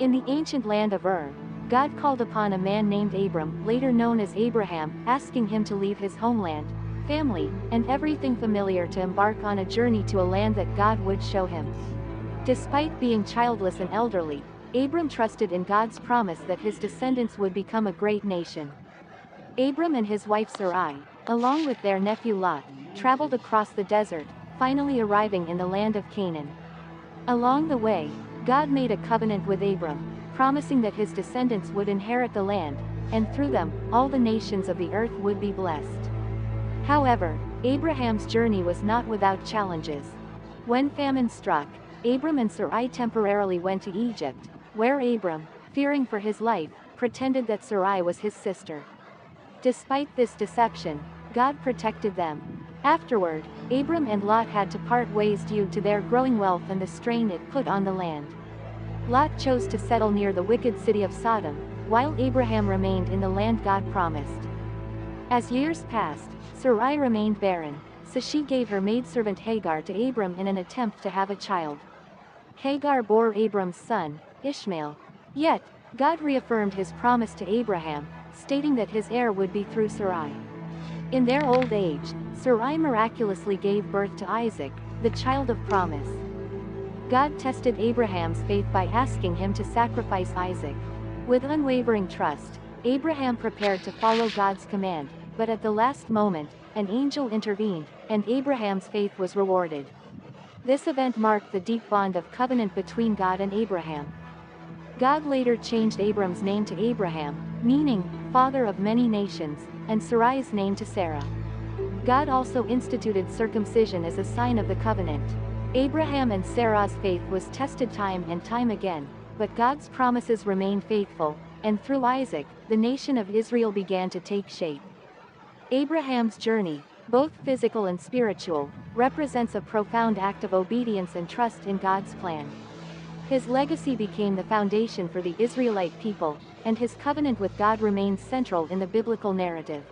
In the ancient land of Ur, God called upon a man named Abram, later known as Abraham, asking him to leave his homeland, family, and everything familiar to embark on a journey to a land that God would show him. Despite being childless and elderly, Abram trusted in God's promise that his descendants would become a great nation. Abram and his wife Sarai, along with their nephew Lot, traveled across the desert, finally arriving in the land of Canaan. Along the way, God made a covenant with Abram, promising that his descendants would inherit the land, and through them, all the nations of the earth would be blessed. However, Abraham's journey was not without challenges. When famine struck, Abram and Sarai temporarily went to Egypt, where Abram, fearing for his life, pretended that Sarai was his sister. Despite this deception, God protected them. Afterward, Abram and Lot had to part ways due to their growing wealth and the strain it put on the land. Lot chose to settle near the wicked city of Sodom, while Abraham remained in the land God promised. As years passed, Sarai remained barren, so she gave her maidservant Hagar to Abram in an attempt to have a child. Hagar bore Abram's son, Ishmael. Yet, God reaffirmed his promise to Abraham, stating that his heir would be through Sarai. In their old age, Sarai miraculously gave birth to Isaac, the child of promise. God tested Abraham's faith by asking him to sacrifice Isaac. With unwavering trust, Abraham prepared to follow God's command, but at the last moment, an angel intervened, and Abraham's faith was rewarded. This event marked the deep bond of covenant between God and Abraham. God later changed Abram's name to Abraham, meaning, father of many nations, and Sarai's name to Sarah. God also instituted circumcision as a sign of the covenant. Abraham and Sarah's faith was tested time and time again, but God's promises remained faithful, and through Isaac, the nation of Israel began to take shape. Abraham's journey, both physical and spiritual, represents a profound act of obedience and trust in God's plan. His legacy became the foundation for the Israelite people, and his covenant with God remains central in the biblical narrative.